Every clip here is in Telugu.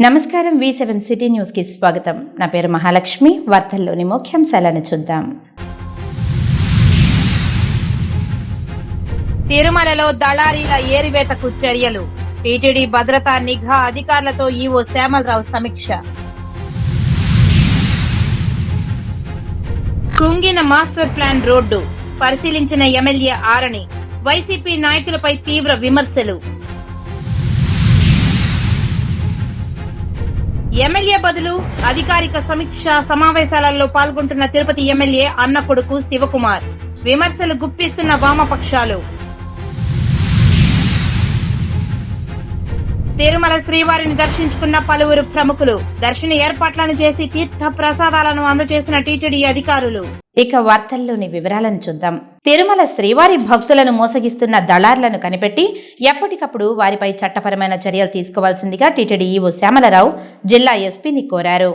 నమస్కారం V7 సిటీ న్యూస్ కి స్వాగతం. నా పేరు మహాలక్ష్మి. వార్తల్లోని ముఖ్యాంశాలను చూద్దాం. తిరుమలలో దళారీల ఏరివేతకు చర్యలు. టీటీడీ భద్రతా నిఘా అధికారులతో ఈవో శ్యామలరావు సమీక్ష. కుంగిన మాస్టర్ ప్లాన్ రోడ్డు పరిశీలించిన ఎమ్మెల్యే ఆరణి. వైసీపీ నాయకులపై తీవ్ర విమర్శలు. ఎమ్మెల్యే బదులు అధికారిక సమీక్ష సమావేశాలలో పాల్గొంటున్న తిరుపతి ఎమ్మెల్యే అన్న కొడుకు శివకుమార్. విమర్శలు గుప్పిస్తున్న వామపక్షాలు. తిరుమల శ్రీవారిని దర్శించుకున్న పలువురు ప్రముఖులు. దర్శన ఏర్పాట్లను చేసి తీర్థ ప్రసాదాలను అందజేసిన టీటీడీ అధికారులు. ఇక వార్తల్లోని వివరాలను చూద్దాం. తిరుమల శ్రీవారి భక్తులను మోసగిస్తున్న దళార్లను కనిపెట్టి ఎప్పటికప్పుడు వారిపై చట్టపరమైన చర్యలు తీసుకోవాల్సిందిగా టీటీడీ ఈవో శ్యామలరావు జిల్లా ఎస్పీని కోరారు.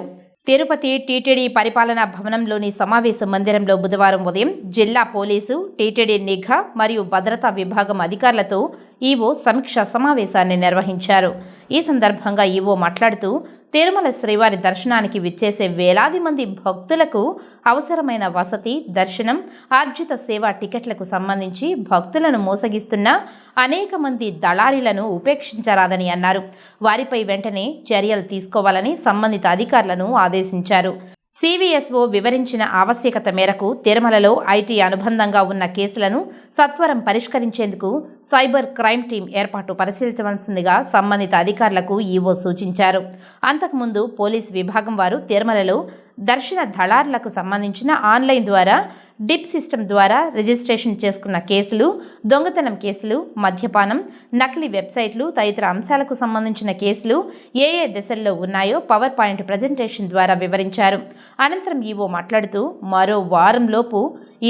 తిరుపతి టీటీడీ పరిపాలనా భవనంలోని సమావేశ మందిరంలో బుధవారం ఉదయం జిల్లా పోలీసు, టీటీడీ నిఘా మరియు భద్రతా విభాగం అధికారులతో ఈవో సమీక్షా సమావేశాన్ని నిర్వహించారు. ఈ సందర్భంగా ఈవో మాట్లాడుతూ తిరుమల శ్రీవారి దర్శనానికి విచ్చేసే వేలాది మంది భక్తులకు అవసరమైన వసతి, దర్శనం, ఆర్జిత సేవా టికెట్లకు సంబంధించి భక్తులను మోసగిస్తున్న అనేక మంది దళారీలను ఉపేక్షించరాదని అన్నారు. వారిపై వెంటనే చర్యలు తీసుకోవాలని సంబంధిత అధికారులను ఆదేశించారు. సివిఎస్ఓ వివరించిన ఆవశ్యకత మేరకు తిరుమలలో ఐటీ అనుబంధంగా ఉన్న కేసులను సత్వరం పరిష్కరించేందుకు సైబర్ క్రైమ్ టీం ఏర్పాటు పరిశీలించవలసిందిగా సంబంధిత అధికారులకు ఈవో సూచించారు. అంతకుముందు పోలీసు విభాగం వారు తిరుమలలో దర్శన దళారులకు సంబంధించిన ఆన్లైన్ ద్వారా డిప్ సిస్టమ్ ద్వారా రిజిస్ట్రేషన్ చేసుకున్న కేసులు, దొంగతనం కేసులు, మద్యపానం, నకిలీ వెబ్సైట్లు తదితర అంశాలకు సంబంధించిన కేసులు ఏ దశల్లో ఉన్నాయో పవర్ పాయింట్ ప్రజెంటేషన్ ద్వారా వివరించారు. అనంతరం ఈవో మాట్లాడుతూ మరో వారంలోపు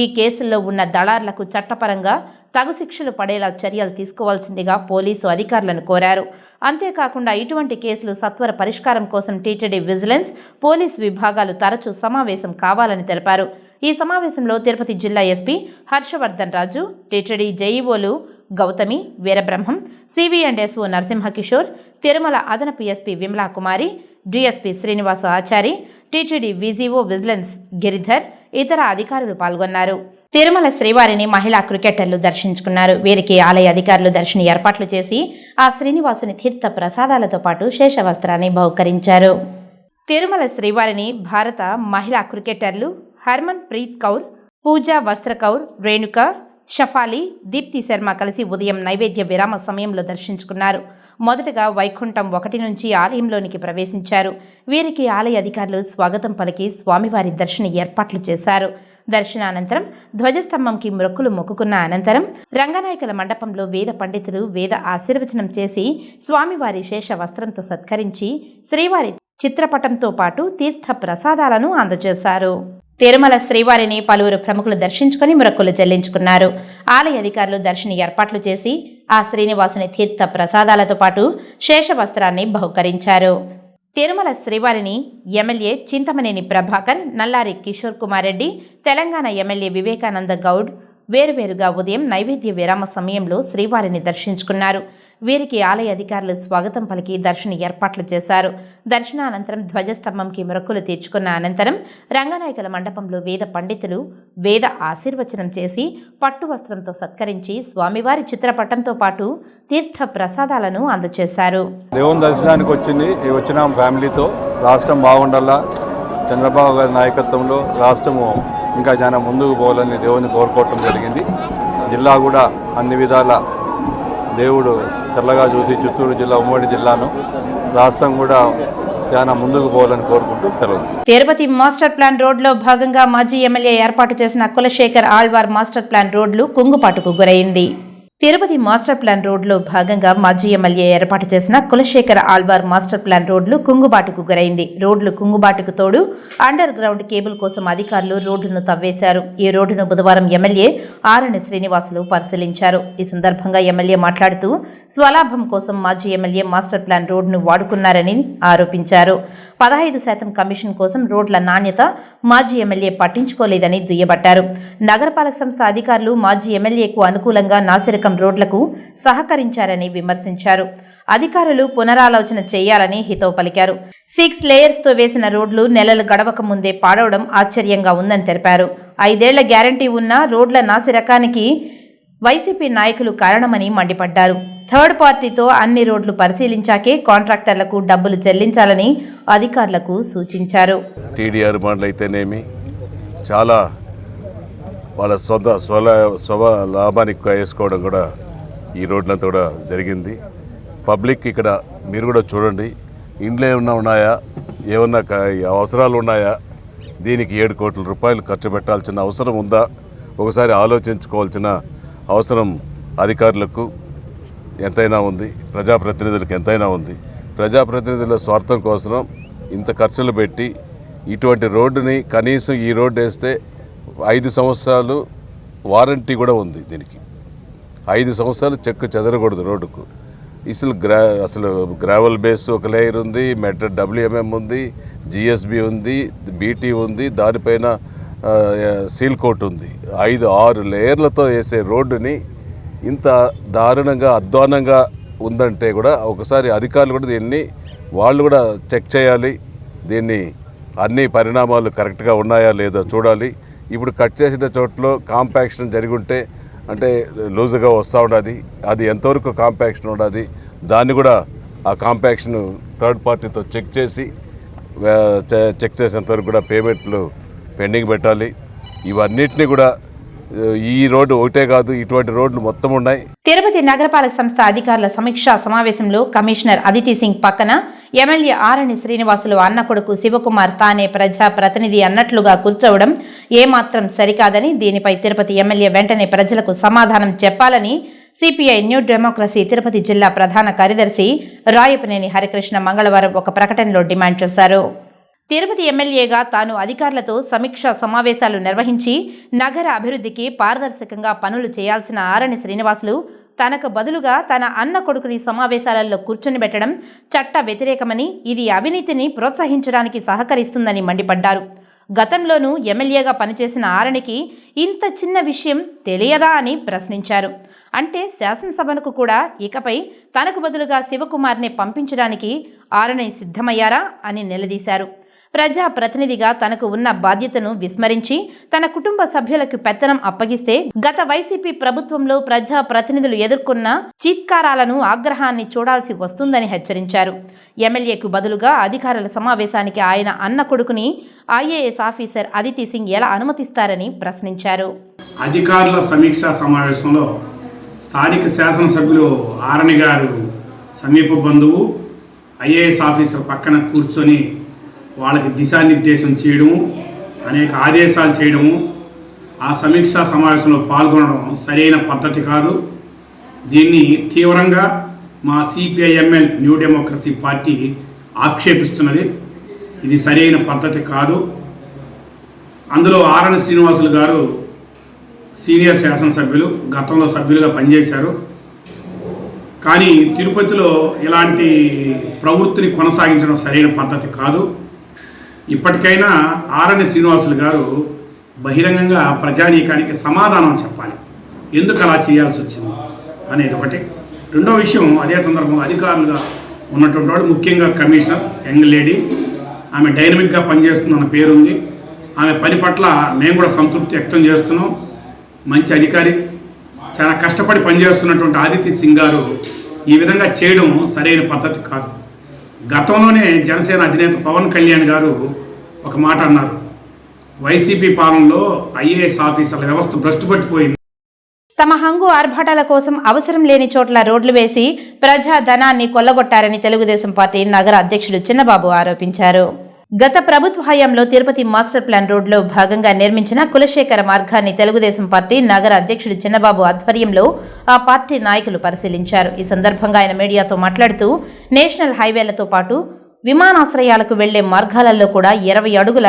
ఈ కేసుల్లో ఉన్న దళార్లకు చట్టపరంగా తగు శిక్షలు పడేలా చర్యలు తీసుకోవాల్సిందిగా పోలీసు అధికారులను కోరారు. అంతేకాకుండా ఇటువంటి కేసులు సత్వర పరిష్కారం కోసం టీటీడీ విజిలెన్స్, పోలీసు విభాగాలు తరచూ సమావేశం కావాలని తెలిపారు. ఈ సమావేశంలో తిరుపతి జిల్లా ఎస్పీ హర్షవర్ధన్ రాజు, టీటీడీ జేఈఓలు గౌతమి, వీరబ్రహ్మం, సివి&ఎస్ఓ నరసింహకిషోర్, తిరుమల అదనపు SP Vimala Kumari, DSP Srinivasa Achari, TTD VGO vigilance Giridhar, ఇతర అధికారులు పాల్గొన్నారు. తిరుమల శ్రీవారిని మహిళా క్రికెటర్లు దర్శించుకున్నారు. వీరికి ఆలయ అధికారులు దర్శన ఏర్పాట్లు చేసి ఆ శ్రీనివాసుని తీర్థ ప్రసాదాలతో పాటు శేషవస్త్రాన్ని బహుకరించారు. తిరుమల శ్రీవారిని భారత మహిళా క్రికెటర్లు హర్మన్ ప్రీత్ కౌర్, పూజా వస్త్ర కౌర్, రేణుక, షఫాలి, దీప్తి శర్మ కలిసి ఉదయం నైవేద్య విరామ సమయంలో దర్శించుకున్నారు. మొదటగా వైకుంఠం 1 నుంచి ఆలయంలోనికి ప్రవేశించారు. వీరికి ఆలయ అధికారులు స్వాగతం పలికి స్వామివారి దర్శన ఏర్పాట్లు చేశారు. దర్శనానంతరం ధ్వజస్తంభంకి మొక్కులు మొక్కుకున్న అనంతరం రంగనాయకుల మండపంలో వేద పండితులు వేద ఆశీర్వచనం చేసి స్వామివారి శేష వస్త్రంతో సత్కరించి శ్రీవారి చిత్రపటంతో పాటు తీర్థ ప్రసాదాలను అందజేశారు. తిరుమల శ్రీవారిని పలువురు ప్రముఖులు దర్శించుకుని మొక్కులు చెల్లించుకున్నారు. ఆలయ అధికారులు దర్శన ఏర్పాట్లు చేసి ఆ శ్రీనివాసుని తీర్థ ప్రసాదాలతో పాటు శేషవస్త్రాన్ని బహుకరించారు. తిరుమల శ్రీవారిని ఎమ్మెల్యే చింతమనేని ప్రభాకర్, నల్లారి కిషోర్ కుమార్ రెడ్డి, తెలంగాణ ఎమ్మెల్యే వివేకానంద గౌడ్ వేరువేరుగా ఉదయం నైవేద్య విరామ సమయంలో శ్రీవారిని దర్శించుకున్నారు. వీరికి ఆలయ అధికారులు స్వాగతం పలికి దర్శన ఏర్పాట్లు చేశారు. దర్శనానంతరం ధ్వజస్తంభంకి మొక్కులు తీర్చుకున్న అనంతరం రంగనాయకుల మండపంలో వేద పండితులు వేద ఆశీర్వచనం చేసి పట్టు వస్త్రంతో సత్కరించి స్వామివారి చిత్రపటంతో పాటు తీర్థ ప్రసాదాలను అందజేశారు. దేవుని దర్శనానికి వచ్చిన ఫ్యామిలీతో రాష్ట్రం బాగుండాలా, చంద్రబాబు గారి నాయకత్వంలో రాష్ట్రము ఇంకా చాలా ముందుకు పోవాలని దేవుని కోరుకోవటం జరిగింది. జిల్లా కూడా అన్ని విధాల దేవుడు చల్లగా చూసి చిత్తూరు జిల్లా ఉమ్మడి జిల్లాను రాష్ట్రం కూడా చాలా ముందుకు పోవాలని కోరుకుంటూ సెలవు. తిరుపతి మాస్టర్ ప్లాన్ రోడ్లో భాగంగా మాజీ ఎమ్మెల్యే ఏర్పాటు చేసిన కులశేఖర్ ఆళ్వార్ మాస్టర్ ప్లాన్ రోడ్లు కుంగుపాటుకు గురైంది. తిరుపతి మాస్టర్ ప్లాన్ రోడ్లో భాగంగా మాజీ ఎమ్మెల్యే ఏర్పాటు చేసిన కులశేఖర ఆళ్వార్ మాస్టర్ ప్లాన్ రోడ్లు కుంగుబాటుకు గురైంది. రోడ్లు కుంగుబాటుకు తోడు అండర్ గ్రౌండ్ కేబుల్ కోసం అధికారులు రోడ్డును తవ్వేశారు. ఈ రోడ్డును బుధవారం ఎమ్మెల్యే ఆరణి శ్రీనివాసులు పరిశీలించారు. ఈ సందర్భంగా ఎమ్మెల్యే మాట్లాడుతూ స్వలాభం కోసం మాజీ ఎమ్మెల్యే మాస్టర్ ప్లాన్ రోడ్డును వాడుకున్నారని ఆరోపించారు. 15% కమిషన్ కోసం రోడ్ల నాణ్యత మాజీ ఎమ్మెల్యే పట్టించుకోలేదని దుయ్యబట్టారు. నగరపాలక సంస్థ అధికారులు మాజీ ఎమ్మెల్యేకు అనుకూలంగా నాసిరకం రోడ్లకు సహకరించారని విమర్శించారు. అధికారులు పునరాలోచన చేయాలని హితవు పలికారు. 6 లేయర్స్తో వేసిన రోడ్లు నెలలు గడవక ముందే పాడవడం ఆశ్చర్యంగా ఉందని తెలిపారు. 5 ఏళ్ల గ్యారంటీ ఉన్న రోడ్ల నాసిరకానికి వైసీపీ నాయకులు కారణమని మండిపడ్డారు. థర్డ్ పార్టీతో అన్ని రోడ్లు పరిశీలించాకే కాంట్రాక్టర్లకు డబ్బులు చెల్లించాలని అధికారులకు సూచించారు. టీడీఆర్ మండలి అయితేనేమి చాలా వాళ్ళ స్వ లాభానికి వేసుకోవడం కూడా ఈ రోడ్లంతా కూడా జరిగింది. పబ్లిక్ ఇక్కడ మీరు కూడా చూడండి, ఇండ్లు ఏమన్నా ఉన్నాయా, ఏమన్నా అవసరాలు ఉన్నాయా, దీనికి 7 కోట్ల రూపాయలు ఖర్చు పెట్టాల్సిన అవసరం ఉందా, ఒకసారి ఆలోచించుకోవాల్సిన అవసరం అధికారులకు ఎంతైనా ఉంది, ప్రజాప్రతినిధులకు ఎంతైనా ఉంది. ప్రజాప్రతినిధుల స్వార్థం కోసం ఇంత ఖర్చులు పెట్టి ఇటువంటి రోడ్డుని కనీసం ఈ రోడ్డు వేస్తే 5 సంవత్సరాలు వారంటీ కూడా ఉంది. దీనికి 5 సంవత్సరాలు చెక్కు చెదరకూడదు రోడ్డుకు. అసలు గ్రావెల్ బేస్ ఒక లేయర్ ఉంది, మెట్రో WMM ఉంది, GSB ఉంది, BT ఉంది, దానిపైన సీల్ కోట్ ఉంది. 5-6 లేయర్లతో వేసే రోడ్డుని ఇంత దారుణంగా అధ్వానంగా ఉందంటే కూడా ఒకసారి అధికారులు కూడా దీన్ని వాళ్ళు కూడా చెక్ చేయాలి. దీన్ని అన్ని పరిణామాలు కరెక్ట్గా ఉన్నాయా లేదో చూడాలి. ఇప్పుడు కట్ చేసిన చోట్ల కాంపాక్షన్ జరిగి ఉంటే అంటే లూజుగా వస్తూ ఉన్నది, అది ఎంతవరకు కాంపాక్షన్ ఉన్నది దాన్ని కూడా ఆ కాంపాక్షన్ థర్డ్ పార్టీతో చెక్ చేసేంతవరకు కూడా పేమెంట్లు పెండింగ్ పెట్టాలి. ఇవన్నిటిని కూడా ఈ రోడ్డు ఒకటే కాదు, ఇటువంటి రోడ్లు మొత్తం ఉన్నాయి. తిరుపతి నగరపాలక సంస్థ అధికారుల సమీక్షా సమావేశంలో కమిషనర్ అదితి సింగ్ పక్కన ఎమ్మెల్యే ఆరణి శ్రీనివాసులు అన్న కొడుకు శివకుమార్ తానే ప్రజా ప్రతినిధి అన్నట్లుగా కూర్చోవడం ఏమాత్రం సరికాదని, దీనిపై తిరుపతి ఎమ్మెల్యే వెంటనే ప్రజలకు సమాధానం చెప్పాలని సిపిఐ న్యూ డెమోక్రసీ తిరుపతి జిల్లా ప్రధాన కార్యదర్శి రాయపనేని హరికృష్ణ మంగళవారం ఒక ప్రకటనలో డిమాండ్ చేశారు. తిరుపతి ఎమ్మెల్యేగా తాను అధికారులతో సమీక్షా సమావేశాలు నిర్వహించి నగర అభివృద్ధికి పారదర్శకంగా పనులు చేయాల్సిన ఆరణి శ్రీనివాసులు తనకు బదులుగా తన అన్న కొడుకుని సమావేశాలలో కూర్చొనిబెట్టడం చట్ట వ్యతిరేకమని, ఇది అవినీతిని ప్రోత్సహించడానికి సహకరిస్తుందని మండిపడ్డారు. గతంలోనూ ఎమ్మెల్యేగా పనిచేసిన ఆరణికి ఇంత చిన్న విషయం తెలియదా అని ప్రశ్నించారు. అంటే శాసనసభకు కూడా ఇకపై తనకు బదులుగా శివకుమార్ని పంపించడానికి ఆరణి సిద్ధమయ్యారా అని నిలదీశారు. ప్రజా ప్రతినిధిగా తనకు ఉన్న బాధ్యతను విస్మరించి తన కుటుంబ సభ్యులకు పెత్తనం అప్పగిస్తే గత వైసీపీ ప్రభుత్వంలో ప్రజా ప్రతినిధులు ఎదుర్కొన్న చీత్కారాలను, ఆగ్రహాన్ని చూడాల్సి వస్తుందని హెచ్చరించారు. ఎమ్మెల్యేకు బదులుగా అధికారుల సమావేశానికి ఆయన అన్న కొడుకుని ఐఏఎస్ ఆఫీసర్ అదితి సింగ్ ఎలా అనుమతిస్తారని ప్రశ్నించారు. అధికారుల సమీక్షా సమావేశంలో స్థానిక శాసనసభ్యులు ఆరణి గారు సమీప బంధువు ఐఏఎస్ ఆఫీసర్ పక్కన కూర్చొని వాళ్ళకి దిశానిర్దేశం చేయడము, అనేక ఆదేశాలు చేయడము, ఆ సమీక్షా సమావేశంలో పాల్గొనడం సరైన పద్ధతి కాదు. దీన్ని తీవ్రంగా మా CPIML న్యూ డెమోక్రసీ పార్టీ ఆక్షేపిస్తున్నది. ఇది సరైన పద్ధతి కాదు. అందులో ఆరణి శ్రీనివాసులు గారు సీనియర్ శాసనసభ్యులు, గతంలో సభ్యులుగా పనిచేశారు. కానీ తిరుపతిలో ఇలాంటి ప్రవృత్తిని కొనసాగించడం సరైన పద్ధతి కాదు. ఇప్పటికైనా ఆరణి శ్రీనివాసులు గారు బహిరంగంగా ప్రజానీకానికి సమాధానం చెప్పాలి, ఎందుకు అలా చేయాల్సి వచ్చింది అనేది ఒకటి. రెండో విషయం, అదే సందర్భంలో అధికారులుగా ఉన్నటువంటి వాడు, ముఖ్యంగా కమిషనర్ యంగ్ లేడీ, ఆమె డైనమిక్గా పనిచేస్తుందన్న పేరుంది. ఆమె పని పట్ల మేము కూడా సంతృప్తి వ్యక్తం చేస్తున్నాం. మంచి అధికారి, చాలా కష్టపడి పనిచేస్తున్నటువంటి అదితి సింగ్ గారు ఈ విధంగా చేయడం సరైన పద్ధతి కాదు. గతంలోనే జనసేన అధినేత పవన్ కళ్యాణ్ గారు ఒక మాట అన్నారు, వైసీపీ పాలనలో ఐఏఎస్ ఆఫీసర్ల వ్యవస్థ భ్రష్టుపట్టిపోయింది. తమ హంగు ఆర్భాటాల కోసం అవసరం లేని చోట్ల రోడ్లు వేసి ప్రజా ధనాన్ని కొల్లగొట్టారని తెలుగుదేశం పార్టీ నగర అధ్యక్షుడు చిన్నబాబు ఆరోపించారు. గత ప్రభుత్వ హయాంలో తిరుపతి మాస్టర్ ప్లాన్ రోడ్లో భాగంగా నిర్మించిన కులశేఖర మార్గాన్ని తెలుగుదేశం పార్టీ నగర అధ్యక్షుడు చిన్నబాబు ఆధ్వర్యంలో ఆ పార్టీ నాయకులు పరిశీలించారు. ఈ సందర్భంగా ఆయన మీడియాతో మాట్లాడుతూ నేషనల్ హైవేలతో పాటు విమానాశ్రయాలకు వెళ్లే మార్గాలలో కూడా 20 అడుగుల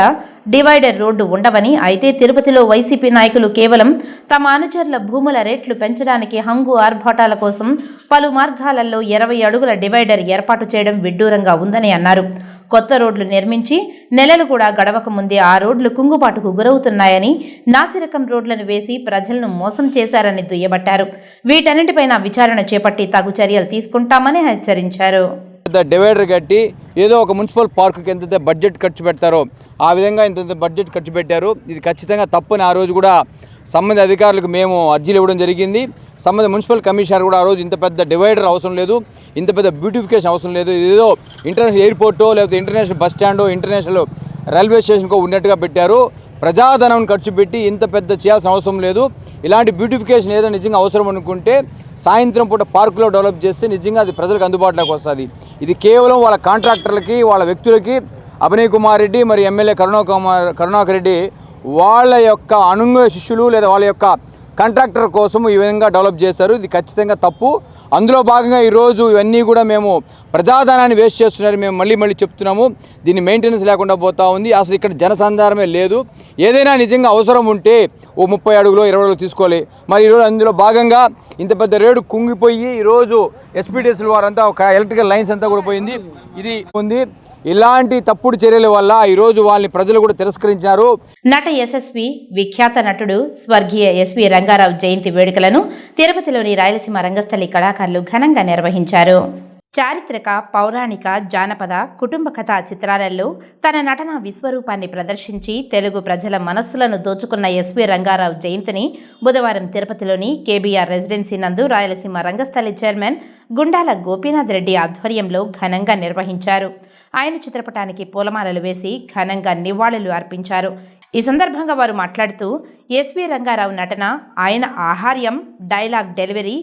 డివైడర్ రోడ్డు ఉండవని, అయితే తిరుపతిలో వైసీపీ నాయకులు కేవలం తమ అనుచరుల భూముల రేట్లు పెంచడానికి హంగు ఆర్భాటాల కోసం పలు మార్గాలలో 20 అడుగుల డివైడర్ ఏర్పాటు చేయడం విడ్డూరంగా ఉందని అన్నారు. కొత్త రోడ్లు నిర్మించి నెలలు కూడా గడవక ముందే ఆ రోడ్లు కుంగుబాటుకు గురవుతున్నాయని, నాసిరకం రోడ్లను వేసి ప్రజలను మోసం చేశారని దుయ్యబట్టారు. వీటన్నిటిపైన విచారణ చేపట్టి తగు చర్యలు తీసుకుంటామని హెచ్చరించారు. డివైడర్ కట్టి ఏదో ఒక మున్సిపల్ పార్కుకి ఎంత బడ్జెట్ ఖర్చు పెడతారో ఆ విధంగా ఇంత బడ్జెట్ ఖర్చు పెట్టారు. ఇది ఖచ్చితంగా తప్పని ఆ రోజు కూడా సంబంధిత అధికారులకు మేము అర్జీలు ఇవ్వడం జరిగింది. సంబంధిత మున్సిపల్ కమిషనర్ కూడా ఆ రోజు ఇంత పెద్ద డివైడర్ అవసరం లేదు, ఇంత పెద్ద బ్యూటిఫికేషన్ అవసరం లేదు, ఏదో ఇంటర్నేషనల్ ఎయిర్పోర్టో లేకపోతే ఇంటర్నేషనల్ బస్ స్టాండో ఇంటర్నేషనల్ రైల్వే స్టేషన్కో ఉన్నట్టుగా పెట్టారు. ప్రజాధనం ఖర్చు పెట్టి ఇంత పెద్ద చేయాల్సిన అవసరం లేదు. ఇలాంటి బ్యూటిఫికేషన్ ఏదో నిజంగా అవసరం అనుకుంటే సాయంత్రం పూట పార్కులో డెవలప్ చేస్తే నిజంగా అది ప్రజలకు అందుబాటులోకి వస్తుంది. ఇది కేవలం వాళ్ళ కాంట్రాక్టర్లకి, వాళ్ళ వ్యక్తులకి, అభినయ్ కుమార్ రెడ్డి మరి ఎమ్మెల్యే కరుణాకర్ రెడ్డి వాళ్ళ యొక్క అనుంగ శిష్యులు లేదా వాళ్ళ యొక్క కాంట్రాక్టర్ కోసం ఈ విధంగా డెవలప్ చేశారు. ఇది ఖచ్చితంగా తప్పు. అందులో భాగంగా ఈరోజు ఇవన్నీ కూడా మేము ప్రజాధనాన్ని వేస్ట్ చేస్తున్నారు. మేము మళ్ళీ చెప్తున్నాము, దీన్ని మెయింటెనెన్స్ లేకుండా పోతా ఉంది. అసలు ఇక్కడ జనసంధారమే లేదు. ఏదైనా నిజంగా అవసరం ఉంటే ఓ 30 అడుగులో 20 అడుగులు తీసుకోవాలి. మరి ఈరోజు అందులో భాగంగా ఇంత పెద్ద రేడు కుంగిపోయి ఈరోజు ఎస్పీడీఎస్ల వారంతా ఒక ఎలక్ట్రికల్ లైన్స్ అంతా కూడా పోయింది. ఇది ఉంది. ఇలాంటి తప్పుడు చర్యల వల్ల ఈరోజు వాళ్ళని ప్రజలు కూడా తిరస్కరించారు. నట యశస్వి విఖ్యాత నటుడు స్వర్గీయ ఎస్వి రంగారావు జయంతి వేడుకలను తిరుపతిలోని రాయలసీమ రంగస్థలి కళాకారులు ఘనంగా నిర్వహించారు. చారిత్రక, పౌరాణిక, జానపద, కుటుంబ కథా చిత్రాలలో తన నటన విశ్వరూపాన్ని ప్రదర్శించి తెలుగు ప్రజల మనస్సులను దోచుకున్న ఎస్వి రంగారావు జయంతిని బుధవారం తిరుపతిలోని కేబీఆర్ రెసిడెన్సీ నందు రాయలసీమ రంగస్థలి చైర్మన్ గుండాల గోపీనాథ్ రెడ్డి ఆధ్వర్యంలో ఘనంగా నిర్వహించారు. ఆయన చిత్రపటానికి పూలమాలలు వేసి ఘనంగా నివాళులు అర్పించారు. ఈ సందర్భంగా వారు మాట్లాడుతూ ఎస్వి రంగారావు నటన, ఆయన ఆహార్యం, డైలాగ్ డెలివరీ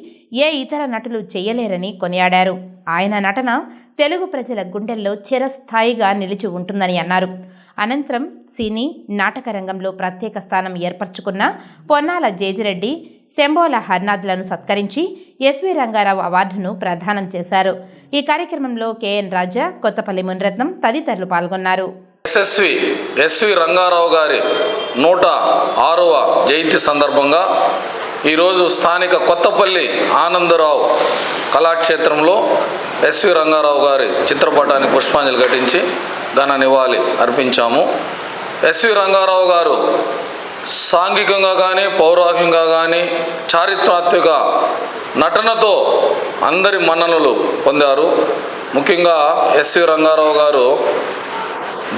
ఏ ఇతర నటులు చేయలేరని కొనియాడారు. ఆయన నటన తెలుగు ప్రజల గుండెల్లో చిరస్థాయిగా నిలిచి ఉంటుందని అన్నారు. అనంతరం సినీ నాటక రంగంలో ప్రత్యేక స్థానం ఏర్పరచుకున్న పొన్నాల జేజిరెడ్డి, శంబోల హర్నాథ్లను సత్కరించి ఎస్వి రంగారావు అవార్డును ప్రదానం చేశారు. ఈ కార్యక్రమంలో కెఎన్ రాజా, కొత్తపల్లి మునిరత్నం తదితరులు పాల్గొన్నారు. ఎస్వి రంగారావు గారి 106వ జయంతి సందర్భంగా ఈరోజు స్థానిక కొత్తపల్లి ఆనందరావు కళాక్షేత్రంలో ఎస్వి రంగారావు గారి చిత్రపటానికి పుష్పాంజలి ఘటించి ఘన నివాళి అర్పించాము. ఎస్వి రంగారావు గారు సాంఘికంగా కానీ, పౌరాణికంగా కానీ, చారిత్రాత్మక నటనతో అందరి మన్ననలు పొందారు. ముఖ్యంగా ఎస్వి రంగారావు గారు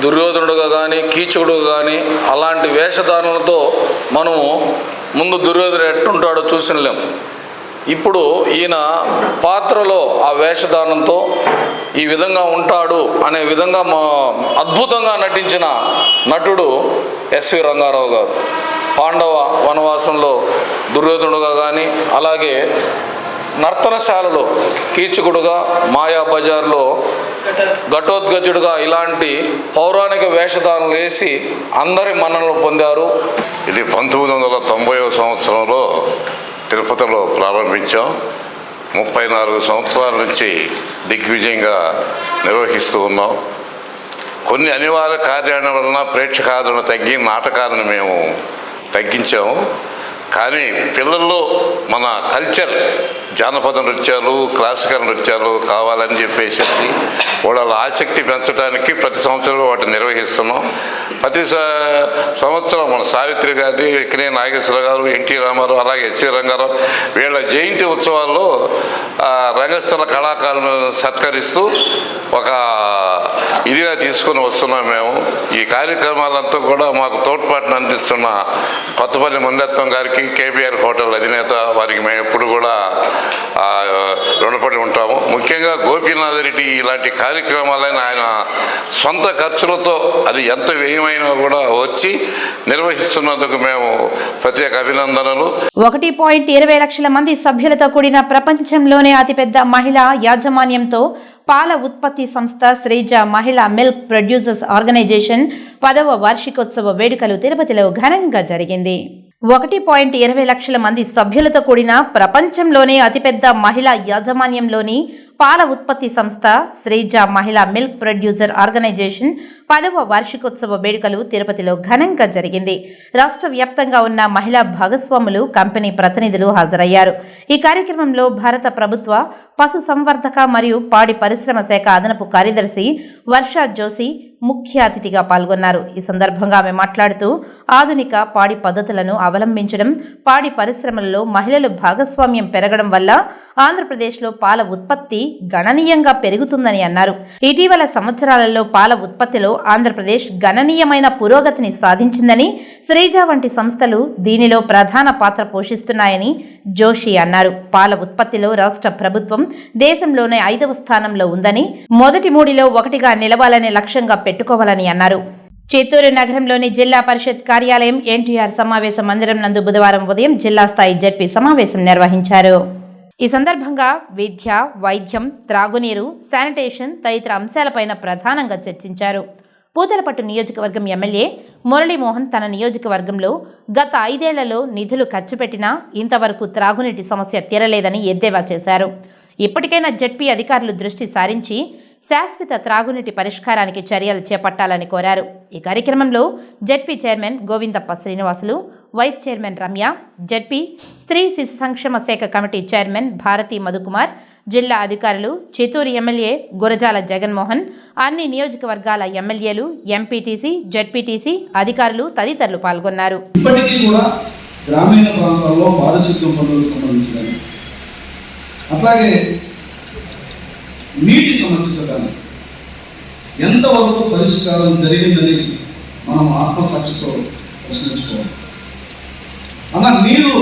దుర్యోధనుడుగా కానీ, కీచకుడుగా కానీ అలాంటి వేషధారణలతో మనము ముందు దుర్యోధనుడు ఎట్టుంటాడో చూసినలేం. ఇప్పుడు ఈయన పాత్రలో ఆ వేషధారణంతో ఈ విధంగా ఉంటాడు అనే విధంగా అద్భుతంగా నటించిన నటుడు ఎస్వి రంగారావు గారు. పాండవ వనవాసంలో దుర్యోధనుడుగా కానీ, అలాగే నర్తనశాలలో కీచకుడుగా, మాయాబజార్లో ఘటోత్కచుడుగా ఇలాంటి పౌరాణిక వేషధారణలు వేసి అందరి మన్ననలు పొందారు. ఇది 1990వ సంవత్సరంలో తిరుపతిలో ప్రారంభించాం. 34 సంవత్సరాల నుంచి దిగ్విజయంగా నిర్వహిస్తూ ఉన్నాం. కొన్ని అనివార్య కార్యాల వలన ప్రేక్షకాదరణ తగ్గి నాటకాలను మేము తగ్గించాము. కానీ పిల్లల్లో మన కల్చర్, జానపద నృత్యాలు, క్లాసికల్ నృత్యాలు కావాలని చెప్పేసి వాళ్ళ ఆసక్తి పెంచడానికి ప్రతి సంవత్సరం వాటిని నిర్వహిస్తున్నాం. ప్రతి సంవత్సరం మన సావిత్రి గారి, కినే నాగేశ్వర గారు, ఎన్టీ రామారావు, అలాగే ఎస్వి రంగారావు వీళ్ళ జయంతి ఉత్సవాల్లో రంగస్థల కళాకారులను సత్కరిస్తూ ఒక ఇదిగా తీసుకొని వస్తున్నాం మేము. ఈ కార్యక్రమాలంతా కూడా మాకు తోడ్పాటును అందిస్తున్న కొత్తపల్లి మునిరత్నం గారికి, కేబీఆర్ హోటల్ అధినేత వారికి మేము ఎప్పుడు కూడా రుణపడి ఉంటాము. ముఖ్యంగా గోపీనాథ్ రెడ్డి ఇలాంటి కార్యక్రమాలను ఆయన సొంత ఖర్చులతో అది ఎంత వ్యయమైనా కూడా వచ్చి నిర్వహిస్తున్నందుకు మేము ప్రత్యేక అభినందనలు. 1.20 లక్షల మంది సభ్యులతో కూడిన ప్రపంచంలోనే అతిపెద్ద మహిళా యాజమాన్యంతో పాల ఉత్పత్తి సంస్థ శ్రీజ మహిళా మిల్క్ ప్రొడ్యూసర్స్ ఆర్గనైజేషన్ 10వ వార్షికోత్సవ వేడుకలు తిరుపతిలో ఘనంగా జరిగింది. 1.20 లక్షల మంది సభ్యులతో కూడిన ప్రపంచంలోనే అతిపెద్ద మహిళా యాజమాన్యంలోని పాల ఉత్పత్తి సంస్థ శ్రీజ మహిళా మిల్క్ ప్రొడ్యూసర్ ఆర్గనైజేషన్ 10వ వార్షికోత్సవ వేడుకలు తిరుపతిలో ఘనంగా జరిగింది. రాష్ట్ర వ్యాప్తంగా ఉన్న మహిళా భాగస్వాములు, కంపెనీ ప్రతినిధులు హాజరయ్యారు. ఈ కార్యక్రమంలో భారత ప్రభుత్వ పశు సంవర్ధక మరియు పాడి పరిశ్రమ శాఖ అదనపు కార్యదర్శి వర్షా జోషి ముఖ్య అతిథిగా పాల్గొన్నారు. ఈ సందర్భంగా ఆమె మాట్లాడుతూ ఆధునిక పాడి పద్ధతులను అవలంబించడం, పాడి పరిశ్రమలలో మహిళల భాగస్వామ్యం పెరగడం వల్ల ఆంధ్రప్రదేశ్లో పాల ఉత్పత్తి గణనీయంగా పెరుగుతుందని అన్నారు. ఇటీవల సంవత్సరాలలో పాల ఉత్పత్తిలో ఆంధ్రప్రదేశ్ గణనీయమైన పురోగతిని సాధించిందని, శ్రీజ వంటి సంస్థలు దీనిలో ప్రధాన పాత్ర పోషిస్తున్నాయని జోషి అన్నారు. పాల ఉత్పత్తిలో రాష్ట్ర ప్రభుత్వం దేశంలోనే 5వ స్థానంలో ఉందని, మొదటి 3లో 1గా నిలవాలనే లక్ష్యంగా పెట్టుకోవాలని అన్నారు. చిత్తూరు నగరంలోని జిల్లా పరిషత్ కార్యాలయం ఎన్టీఆర్ సమావేశ మందిరం నందు బుధవారం ఉదయం జిల్లా స్థాయి జెడ్పీ సమావేశం నిర్వహించారు. ఈ సందర్భంగా విద్య, వైద్యం, త్రాగునీరు, శానిటేషన్ తదితర అంశాలపైన ప్రధానంగా చర్చించారు. పూతలపట్టు నియోజకవర్గం ఎమ్మెల్యే మురళీమోహన్ తన నియోజకవర్గంలో గత 5 ఏళ్లలో నిధులు ఖర్చు పెట్టినా ఇంతవరకు త్రాగునీటి సమస్య తీరలేదని ఎద్దేవా చేశారు. ఇప్పటికైనా జెడ్పీ అధికారులు దృష్టి సారించి శాశ్వత త్రాగునీటి పరిష్కారానికి చర్యలు చేపట్టాలని కోరారు. ఈ కార్యక్రమంలో ZP chairman Govindappa Srinivasulu, vice chairman Ramya, ZP స్త్రీ శిశు సంక్షేమ శాఖ కమిటీ చైర్మన్ భారతి మధుకుమార్, జిల్లా అధికారులు, చిత్తూరు ఎమ్మెల్యే గురజాల జగన్మోహన్, అన్ని నియోజకవర్గాల ఎమ్మెల్యేలు, ఎంపీటీసీ, జెడ్పీటీసీ అధికారులు తదితరులు పాల్గొన్నారు. ఇప్పటికీ కూడా గ్రామీణ ప్రాంతాల్లో పారిశుద్ధ్యం పనులకు సంబంధించినవి, అట్లాగే నీటి సమస్యలు కానీ ఎంతవరకు పరిష్కారం జరిగిందని మనం ఆత్మసాక్షితో ప్రశ్నించుకోవాలి. అన్న, నీరు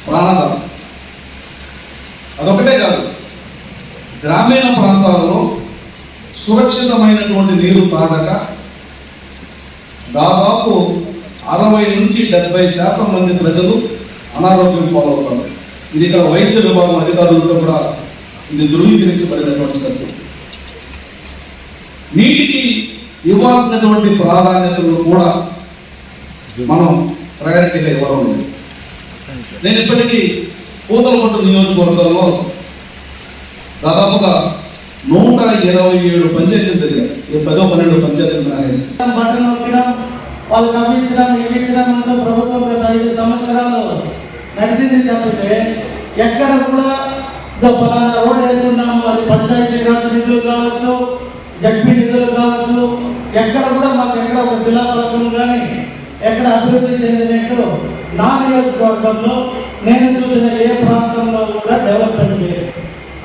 ప్రాణాధారం. అదొకటే కాదు, గ్రామీణ ప్రాంతాల్లో సురక్షితమైనటువంటి నీరు తాగక దాదాపు 60 నుంచి 70% మంది ప్రజలు అనారోగ్యం పాలవుతారు. ఇది ఇక్కడ వైద్య విభాగం అధికారులతో కూడా ఇది ధృవీకరించబడినటువంటి సత్యం. నీటికి ఇవ్వాల్సినటువంటి ప్రాధాన్యతలు కూడా మనం ప్రయారిటీగా ఇవ్వడం లేదు. నేను ఇప్పటికీ పూతలపట్టు నియోజకవర్గంలో దాదాపుగా 127 పంచాయతీలు జరిగాయి. 10-12 పంచాయతీలు వాళ్ళు కమించడం ఇవ్వడం ప్రభుత్వం గత 5 సంవత్సరాలు నడిచింది తప్పితే ఎక్కడ కూడా పలానా రోడ్ వేస్తున్నాము, అది పంచాయతీ రాజ్ నిధులు కావచ్చు, జడ్పీ నిధులు కావచ్చు, ఎక్కడ కూడా మాకు ఎక్కడ ఒక శిలాఫలకం కానీ ఎక్కడ అభివృద్ధి చెందినట్టు నా నియోజకవర్గంలో నేను చూసిన ఏ ప్రాంతంలో కూడా డెవలప్మెంట్ లేదు.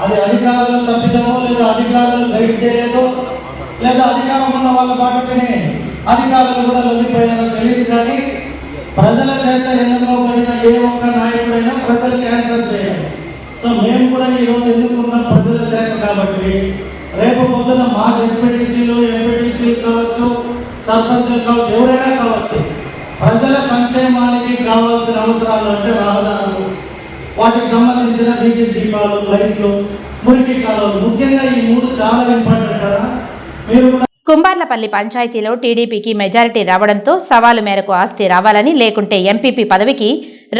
అది అధికారులు తప్పిదమో, లేదా అధికారులు గైడ్ చేయలేదో, లేదా అధికారం ఉన్న వాళ్ళ బాటనే అధికారులు కూడా లొంగిపోయారో తెలియదు. కానీ ప్రజల చేత ఎన్నుకోబడిన ఏ ఒక్క నాయకుడైనా ప్రజలకు ఆన్సర్ చేయాలి. సో మేము కూడా ఈరోజు ఎన్నుకున్న ప్రజల చేత కాబట్టి రేపు పొద్దున మా జెడ్పీటీసీలు, ఎంపీటీసీలు కావచ్చు, సర్పంచులు కావచ్చు, ఎవరైనా కావచ్చు, ప్రజల సంక్షేమానికి కావాల్సిన అవసరాలు అంటే రహదారులు, వాటికి సంబంధించిన వీధి దీపాలు, లైట్లు, మురికి కాలువలు, ముఖ్యంగా ఈ 3 చాలా ఇంపార్టెంట్ కదా. మీరు కూడా కుంబార్లపల్లి పంచాయతీలో టీడీపీకి మెజారిటీ రావడంతో సవాలు మేరకు ఆస్తి రావాలని, లేకుంటే ఎంపీపీ పదవికి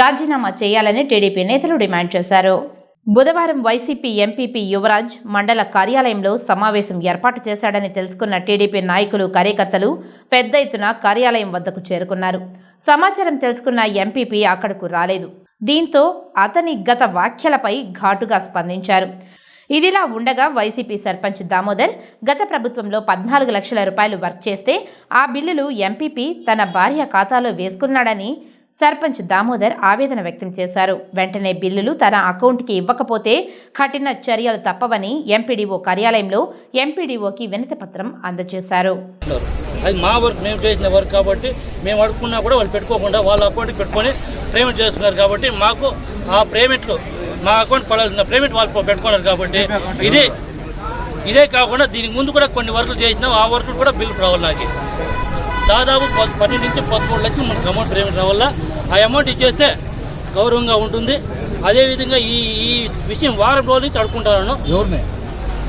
రాజీనామా చేయాలని టీడీపీ నేతలు డిమాండ్ చేశారు. బుధవారం వైసీపీ ఎంపీపీ యువరాజ్ మండల కార్యాలయంలో సమావేశం ఏర్పాటు చేశాడని తెలుసుకున్న టీడీపీ నాయకులు, కార్యకర్తలు పెద్ద ఎత్తున కార్యాలయం వద్దకు చేరుకున్నారు. సమాచారం తెలుసుకున్న ఎంపీపీ అక్కడకు రాలేదు. దీంతో అతని గత వ్యాఖ్యలపై ఘాటుగా స్పందించారు. ఇదిలా ఉండగా వైసీపీ సర్పంచ్ దామోదర్ గత ప్రభుత్వంలో 14 లక్షల రూపాయలు వర్క్ చేస్తే ఆ బిల్లులు ఎంపీపీ తన భార్య ఖాతాలో వేసుకున్నాడని సర్పంచ్ దామోదర్ ఆవేదన వ్యక్తం చేశారు. వెంటనే బిల్లులు తన అకౌంట్కి ఇవ్వకపోతే కఠిన చర్యలు తప్పవని ఎంపీడీఓ కార్యాలయంలో ఎంపీడీఓకి వినతి పత్రం అందజేశారు. అది మా వర్క్, మేము చేసిన వర్క్ కాబట్టి మేము అడుక్కున్నా కూడా వాళ్ళు పెట్టుకోకుండా వాళ్ళ అకౌంట్కి పెట్టుకొని పేమెంట్ చేస్తున్నారు. కాబట్టి మాకు ఆ పేమెంట్లు, మా అకౌంట్ పడాల్సిన పేమెంట్ వాళ్ళు పెట్టుకున్నారు. కాబట్టి ఇదే కాకుండా దీనికి ముందు కూడా కొన్ని వర్కులు చేసినాం. ఆ వర్కులు కూడా బిల్లు రావాలి. నాకు దాదాపు 12 నుంచి 13 లక్షలు మనకు అమౌంట్ పేమెంట్ రావాలా. ఆ అమౌంట్ ఇచ్చేస్తే గౌరవంగా ఉంటుంది. అదేవిధంగా ఈ విషయం వారం రోజుల నుంచి అడుక్కుంటాను. ఎవరిని?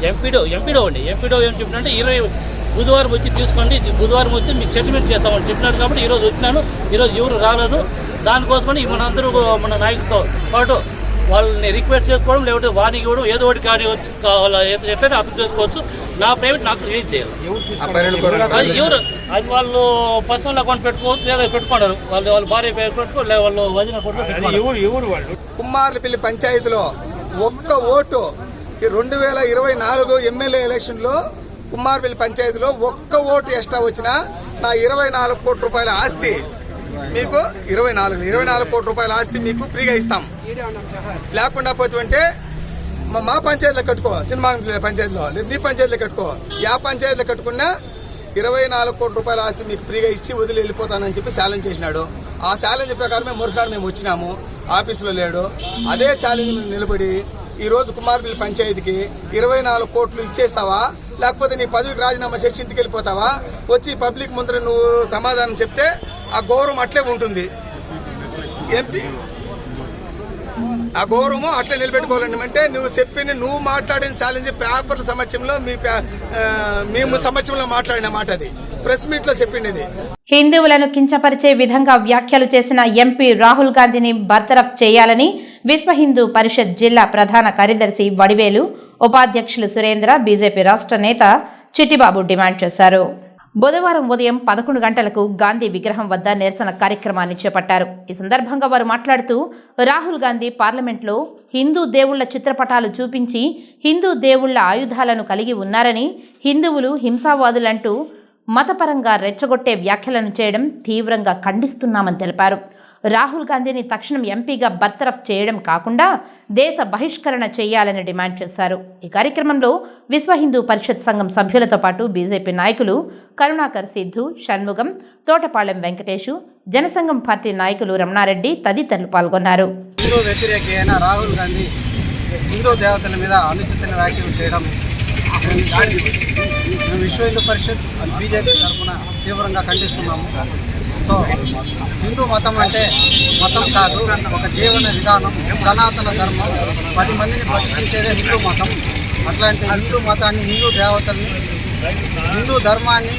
ఎంపీడో అండి. ఎంపీడో ఏం చెప్పినంటే 20 బుధవారం వచ్చి తీసుకోండి, బుధవారం వచ్చి మీకు సెటిల్మెంట్ చేస్తామని చెప్పినాడు. కాబట్టి ఈరోజు వచ్చినాను. ఈరోజు ఎవరు రాలేదు. దానికోసమని మనందరూ మన నాయకులతో పాటు వాళ్ళని రిక్వెస్ట్ చేసుకోవడం, లేకపోతే వార్నింగ్ ఇవ్వడం, ఏదో ఒకటి కానీ కావాలా ఎట్లయితే అర్థం చేసుకోవచ్చు. నా ప్రైవేట్ నాకు రిలీజ్ చేయాలి. అది ఎవరు అది వాళ్ళు పర్సనల్ అకౌంట్ పెట్టుకోవచ్చు, లేదా పెట్టుకున్నారు వాళ్ళ భార్య పేరు పెట్టుకో, వాళ్ళు వదిన పెట్టుకో. కుమ్మార్లపల్లి పంచాయతీలో ఒక్క ఓటు 2024 ఎమ్మెల్యే ఎలక్షన్లో కుమ్మార్పల్లి పంచాయతీలో ఒక్క ఓటు ఎక్స్ట్రా వచ్చినా నా 24 కోట్ల రూపాయల ఆస్తి మీకు 24 కోట్ల రూపాయల ఆస్తి మీకు ఫ్రీగా ఇస్తాం. లేకుండా పోతుంటే మా పంచాయతీలో కట్టుకో, సినిమా పంచాయతీలో లేదు నీ పంచాయతీలో కట్టుకో, పంచాయతీలో కట్టుకున్నా 24 కోట్ల రూపాయల ఆస్తి మీకు ఫ్రీగా ఇచ్చి వదిలి వెళ్ళిపోతానని చెప్పి ఛాలెంజ్ చేసినాడు. ఆ ఛాలెంజ్ ప్రకారమే మరుసనాడు మేము వచ్చినాము, ఆఫీసులో లేడు. అదే ఛాలెంజ్ నిలబడి ఈరోజు కుమార్పల్లి పంచాయతీకి 24 కోట్లు ఇచ్చేస్తావా, లేకపోతే నీ పదవికి రాజీనామా చేసి ఇంటికి వెళ్ళిపోతావా, వచ్చి పబ్లిక్ ముందర నువ్వు సమాధానం చెప్తే ఆ గౌరవం అట్లే ఉంటుంది. ఎంపీ ఆ గౌరవము అట్లే నిలబెట్టుకోవాలండి. అంటే నువ్వు మాట్లాడిన ఛాలెంజ్ పేపర్ల సమక్షంలో మేము సమక్షంలో మాట్లాడిన మాట, అది ప్రెస్ మీట్లో చెప్పింది. హిందువులను కించపరిచే విధంగా వ్యాఖ్యలు చేసిన ఎంపీ రాహుల్ గాంధీని బర్తరఫ్ చేయాలని విశ్వ హిందూ పరిషత్ జిల్లా ప్రధాన కార్యదర్శి వడివేలు, ఉపాధ్యక్షులు సురేంద్ర, బీజేపీ రాష్ట్ర నేత చిట్టిబాబు డిమాండ్ చేశారు. బుధవారం ఉదయం 11 గంటలకు గాంధీ విగ్రహం వద్ద నిరసన కార్యక్రమాన్ని చేపట్టారు. ఈ సందర్భంగా వారు మాట్లాడుతూ రాహుల్ గాంధీ పార్లమెంట్లో హిందూ దేవుళ్ల చిత్రపటాలు చూపించి హిందూ దేవుళ్ల ఆయుధాలను కలిగి ఉన్నారని, హిందువులు హింసావాదులంటూ మతపరంగా రెచ్చగొట్టే వ్యాఖ్యలను చేయడం తీవ్రంగా ఖండిస్తున్నామని తెలిపారు. రాహుల్ గాంధీని తక్షణం ఎంపీగా బర్తరఫ్ చేయడం కాకుండా దేశ బహిష్కరణ చేయాలని డిమాండ్ చేశారు. ఈ కార్యక్రమంలో విశ్వ హిందూ పరిషత్ సంఘం సభ్యులతో పాటు బీజేపీ నాయకులు కరుణాకర్ సిద్ధు, షణ్ముగం, తోటపాళెం వెంకటేశు, జనసంఘం పార్టీ నాయకులు రమణారెడ్డి తదితరులు పాల్గొన్నారు. హిందూ వ్యతిరేకి అయిన రాహుల్ గాంధీ హిందూ దేవతల మీద అనుచిత వ్యాఖ్యలు చేయడం విశ్వ హిందూ పరిషత్ బీజేపీ తరఫున తీవ్రంగా ఖండిస్తున్నాము. సో హిందూ మతం అంటే మతం కాదు, ఒక జీవన విధానం, సనాతన ధర్మం, 10 మందిని బతికించేదే హిందూ మతం. అట్లాంటి హిందూ మతాన్ని, హిందూ దేవతల్ని, హిందూ ధర్మాన్ని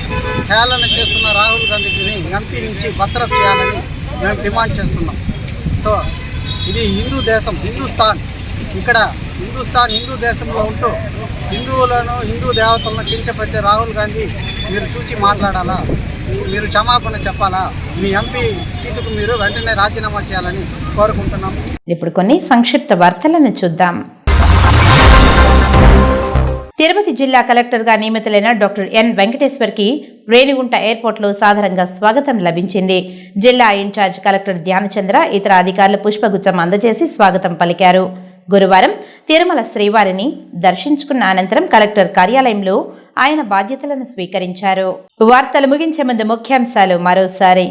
హేళన చేస్తున్న రాహుల్ గాంధీని ఎంపీ నుంచి బర్తరఫ్ చేయాలని మేము డిమాండ్ చేస్తున్నాం. సో ఇది హిందూ దేశం, హిందుస్థాన్. ఇక్కడ హిందూ దేశంలో ఉంటూ హిందువులను, హిందూ దేవతలను కించపరిచే రాహుల్ గాంధీ మీరు చూసి మాట్లాడాలా, మీరు క్షమాపణ చెప్పాలా, మీ ఎంపీ సీటుకు మీరు వెంటనే రాజీనామా చేయాలని కోరుకుంటున్నాము. ఇప్పుడు కొన్ని సంక్షిప్త వార్తలను చూద్దాం. తిరుపతి జిల్లా కలెక్టర్గా నియమితులైన డాక్టర్ ఎన్ వెంకటేశ్వర్కి రేణిగుంట ఎయిర్పోర్ట్లో సాధారణంగా స్వాగతం లభించింది. జిల్లా ఇన్ఛార్జ్ కలెక్టర్ ధ్యానచంద్ర ఇతర అధికారులు పుష్పగుచ్చం అందజేసి స్వాగతం పలికారు. గురువారం తిరుమల శ్రీవారిని దర్శించుకున్న అనంతరం కలెక్టర్ కార్యాలయంలో ఆయన బాధ్యతలను స్వీకరించారు. వార్తలు ముగించే ముందు ముఖ్యాంశాలు మరోసారి.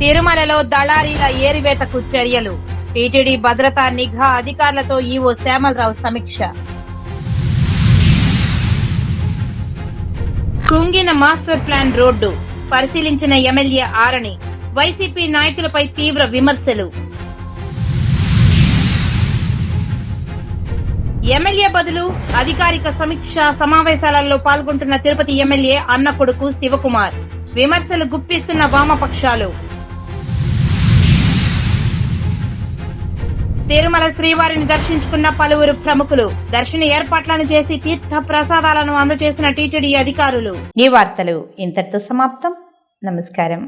తిరుమలలో దళారీల ఏరివేతకు చర్యలు. టీటీడీ భద్రతా నిఘా అధికారులతో ఈవో శ్యామలరావు సమీక్ష. కుంగిన మాస్టర్ ప్లాన్ రోడ్డు పరిశీలించిన ఎమ్మెల్యే ఆరణి. వైసీపీ నాయకులపై తీవ్ర విమర్శలు. ఎమ్మెల్యే బదులు అధికారిక సమీక్ష సమావేశాలలో పాల్గొంటున్న తిరుపతి ఎమ్మెల్యే అన్న కొడుకు శివకుమార్. విమర్శలు గుప్పిస్తున్న వామపక్షాలు. తిరుమల శ్రీవారిని దర్శించుకున్న పలువురు ప్రముఖులు. దర్శన ఏర్పాట్లను చేసి తీర్థ ప్రసాదాలను అందజేసిన టీటీడీ అధికారులు. ఈ వార్తలు ఇంతటితో సమాప్తం. నమస్కారం.